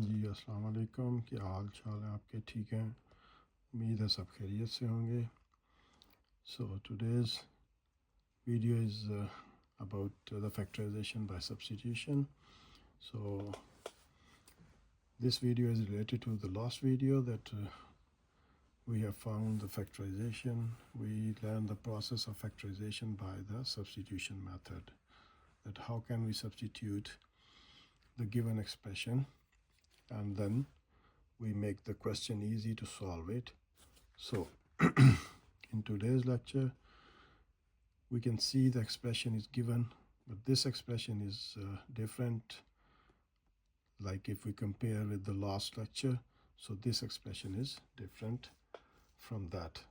जी अस्सलाम वालेकुम, क्या हाल चाल है आपके? ठीक हैं, उम्मीद है सब खैरियत से होंगे. So today's video is about the factorization by substitution. So this video is related to the last video that we have found the factorization. We learned the process of factorization by the substitution method, that how can we substitute the given expression and then we make the question easy to solve it. So in today's lecture we can see the expression is given, but this expression is different, like if we compare with the last lecture. So this expression is different from that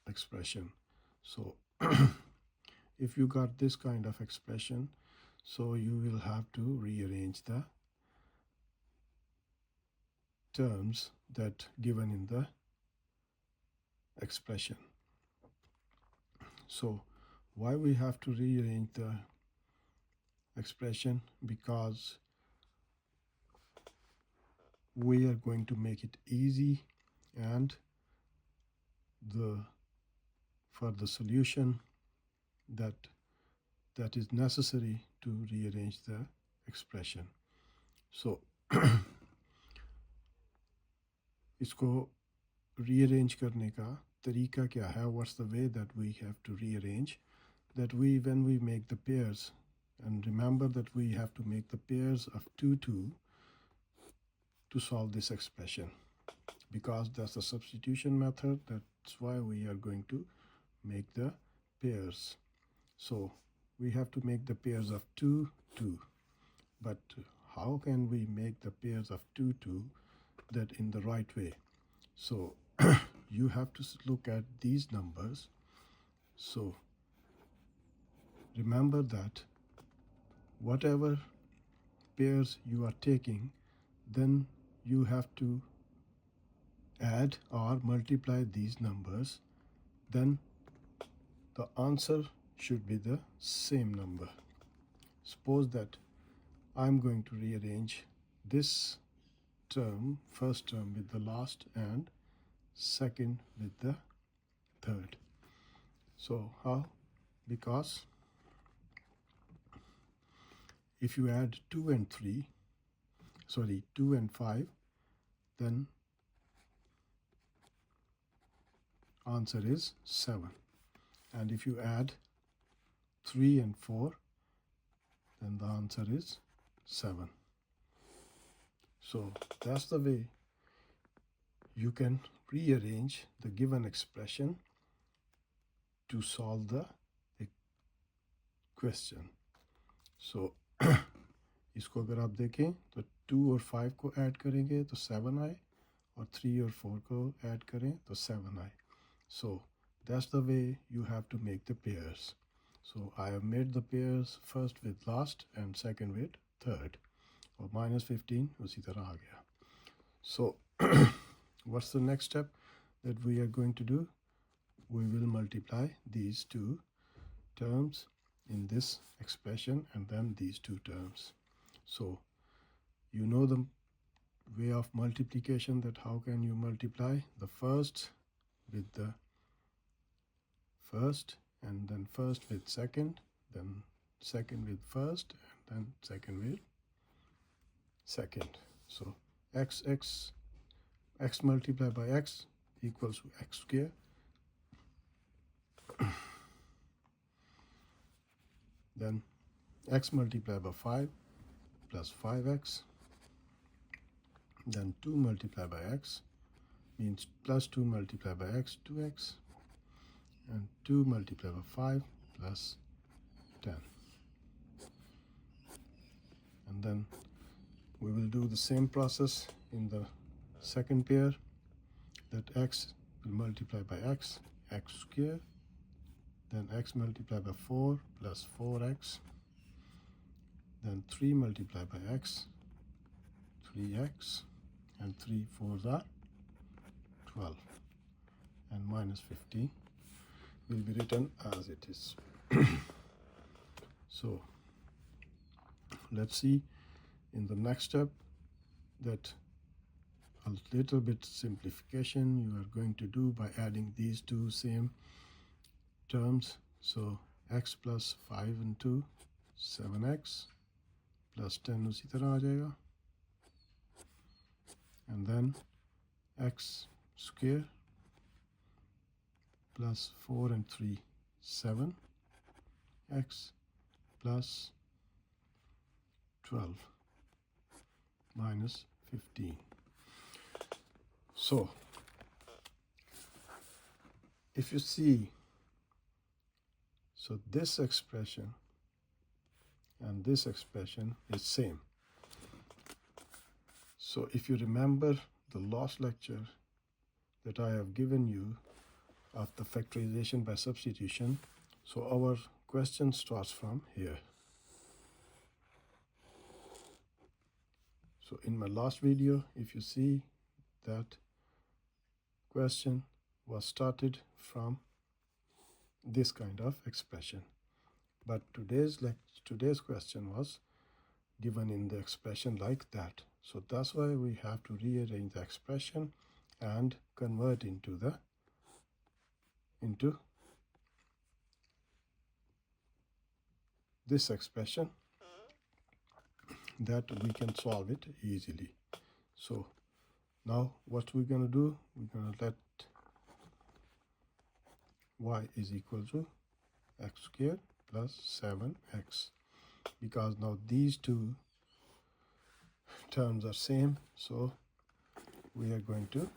expression. So if you got this kind of expression, so you will have to rearrange the terms that given in the expression. So why we have to rearrange the expression? Because we are going to make it easy, and for the solution that is necessary to rearrange the expression. So इसको rearrange करने का तरीका क्या है? What's the way that we have to rearrange? That when we make the pairs, and remember that we have to make the pairs of 2 2 to solve this expression, because that's the substitution method. That's why we are going to make the pairs. So we have to make the pairs of 2 2. But how can we make the pairs of 2 2 that in the right way? So you have to look at these numbers. So remember that whatever pairs you are taking, then you have to add or multiply these numbers, then the answer should be the same number. Suppose that I'm going to rearrange this term, first term with the last and second with the third. So how? Because if you add 2 and 5, then answer is 7. And if you add 3 and 4, then the answer is 7. So that's the way you can rearrange the given expression to solve the question. So इसको अगर आप देखें तो 2 और 5 को add करेंगे तो 7 आए, और 3 और 4 को ऐड करें तो 7 आए. So that's the way you have to make the pairs. So I have made the pairs first with last and second with third. और -15 उसी तरह आ गया. So what's the next step that we are going to do? We will multiply these two terms in this expression and then these two terms. So you know the way of multiplication, that how can you multiply the first with the first, and then first with second, then second with first, and then second with second. So x multiplied by x equals to x square. Then x multiplied by 5 plus 5x. Then 2 multiplied by x means plus 2 multiplied by x, 2x. And 2 multiplied by 5 plus 10. And then we will do the same process in the second pair, that x will multiply by x, x square. Then x multiplied by 4 plus 4x. Then 3 multiplied by x, 3x. And 3 4s are 12. And -15 will be written as it is. So let's see in the next step that a little bit simplification you are going to do by adding these two same terms. So x plus 5 and 2, 7x plus 10 उसी तरह आ जाएगा, and then x square plus 4 and 3, 7, x plus 12 minus 15. So if you see, so this expression and this expression is same. So if you remember the last lecture that I have given you of the factorization by substitution, so our question starts from here. So in my last video, if you see, that question was started from this kind of expression, but today's question was given in the expression like that. So that's why we have to rearrange the expression and convert into this expression, that we can solve it easily. So now what we're going to do, we're going to let y is equal to x squared plus 7x, because now these two terms are same, so we are going to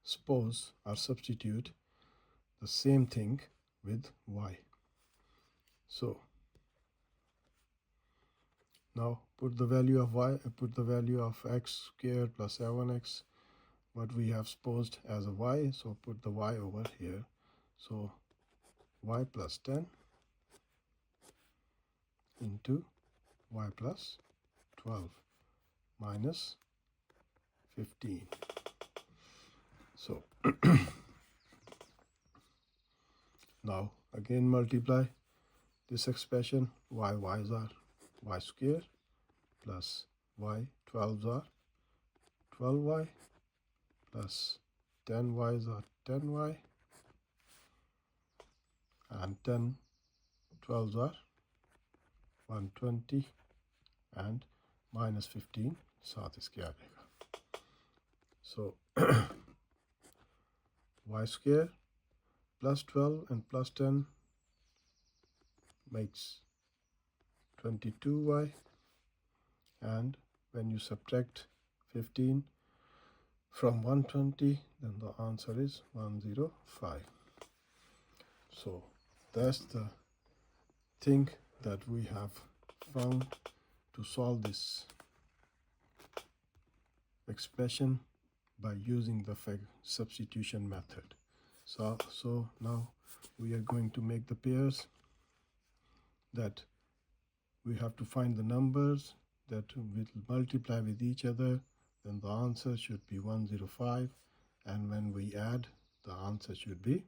suppose or substitute the same thing with y. So now put the value of y, put the value of x squared plus 7x, what we have supposed as a y, so put the y over here. So y plus 10 into y plus 12 minus 15. So now again multiply this expression. Y's are y squared plus y 12's are 12y plus 10y's are 10y, and 10 12's are 120, and minus 15 साथ इसके आ जाएगा. So y square plus 12 and plus 10 makes 22y, and when you subtract 15 from 120, then the answer is 105. So that's the thing that we have found to solve this expression by using the substitution method. So now we are going to make the pairs, that we have to find the numbers that will multiply with each other, then the answer should be 105, and when we add, the answer should be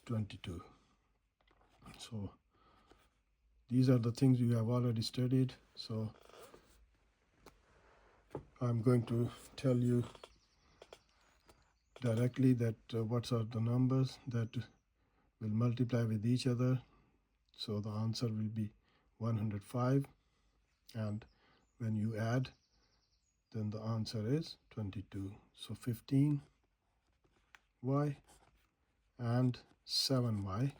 22. So these are the things you have already studied. So I'm going to tell you directly that what are the numbers that will multiply with each other. So the answer will be 105, and when you add, then the answer is 22. So 15y and 7y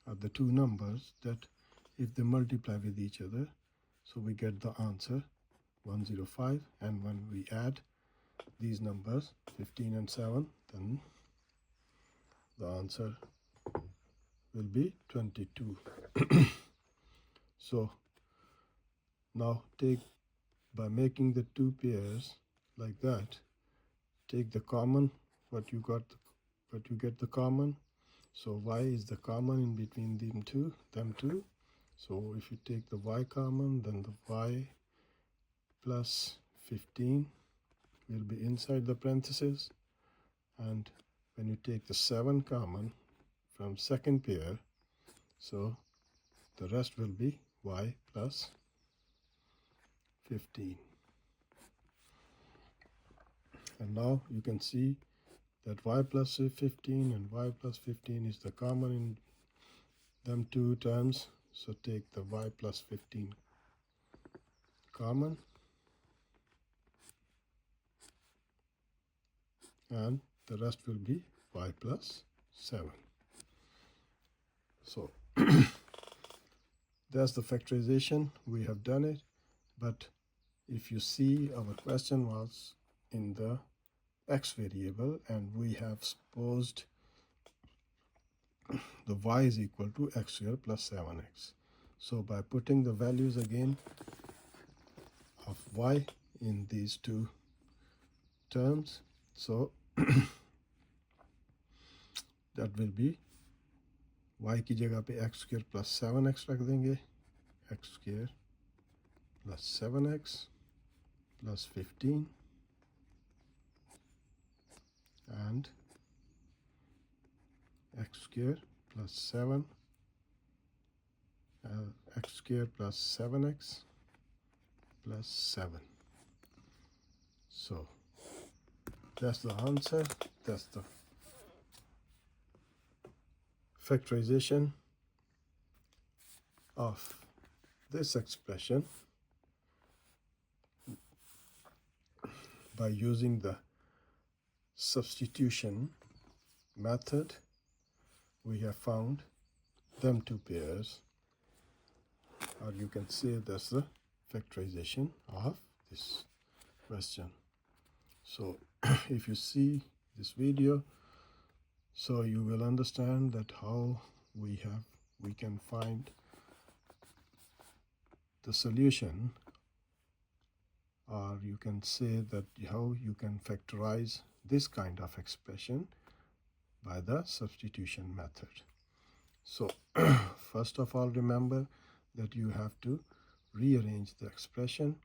are the two numbers that if they multiply with each other, so we get the answer 105, and when we add these numbers 15 and 7, then the answer will be 22. So now by making the two pairs like that, take the common, what you get the common. So y is the common in between them two. So if you take the y common, then the y plus 15 will be inside the parentheses, and when you take the 7 common from second pair, so the rest will be y plus 15. And now you can see that y plus 15 and y plus 15 is the common in them two terms. So take the y plus 15 common, and the rest will be y plus 7. So that's the factorization. We have done it, but if you see, our question was in the x variable, and we have supposed the y is equal to x squared plus 7x. So by putting the values again of y in these two terms, so that will be y की जगह पे x square plus 7x रख देंगे, x square plus 7x plus 15, and x square plus 7, x square plus 7x plus 7. So that's the answer. That's the factorization of this expression by using the substitution method. We have found them two pairs, or you can say that's the factorization of this question. So if you see this video, so you will understand that how we can find the solution, or you can say that how you can factorize this kind of expression by the substitution method. So first of all, remember that you have to rearrange the expression.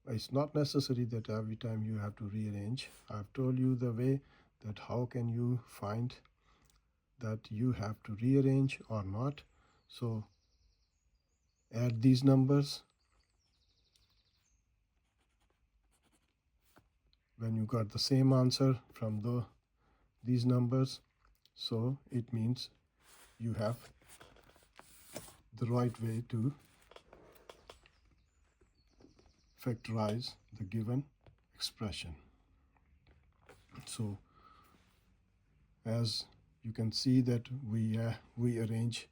It's not necessary that every time you have to rearrange. I've told you the way that how can you find that you have to rearrange or not. So add these numbers. When you got the same answer from these numbers, so it means you have the right way to factorize the given expression. So as you can see that we rearrange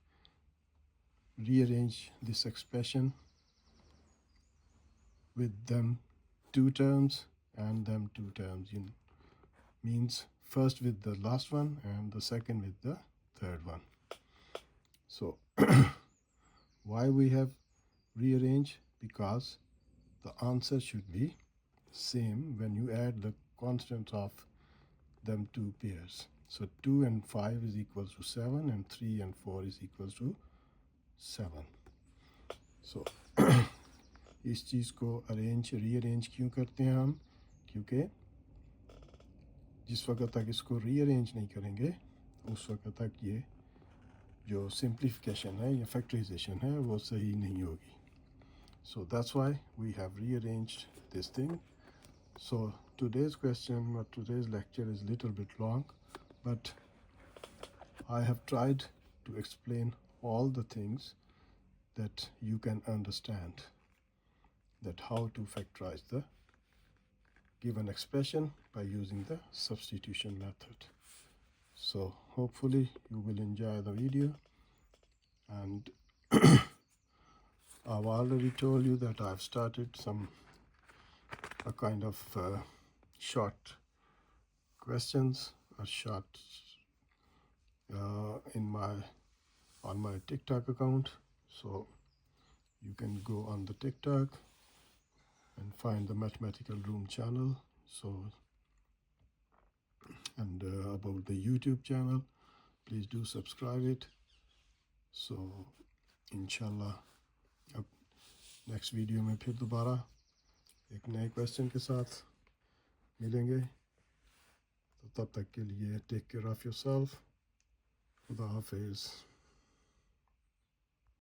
this expression with them two terms and them two terms, means first with the last one and the second with the third one. So why we have rearranged? Because the answer should be same when you add the constants of them two pairs. So 2 and 5 is equals to 7, and 3 and 4 is equals to 7. So इस चीज़ को rearrange क्यों करते हैं हम? क्योंकि जिस वक्त तक इसको रीअरेंज नहीं करेंगे उस वक्त तक ये जो सिंप्लीफिकेशन है या फैक्टराइजेशन है वो सही नहीं होगी. So that's why we have rearranged this thing. So today's question or today's lecture is a little bit long, but I have tried to explain all the things that you can understand, that how to factorize the given expression by using the substitution method. So hopefully you will enjoy the video, and I've already told you that I've started a kind of short questions or short on my TikTok account. So you can go on the TikTok and find the Mathematical Room channel. So and about the YouTube channel, please do subscribe it. So इंशाल्लाह अब next video में फिर दोबारा एक नए question के साथ मिलेंगे. तो तब तक के लिए टेक केयर ऑफ़ योरसेल्फ. खुदा हाफिज़.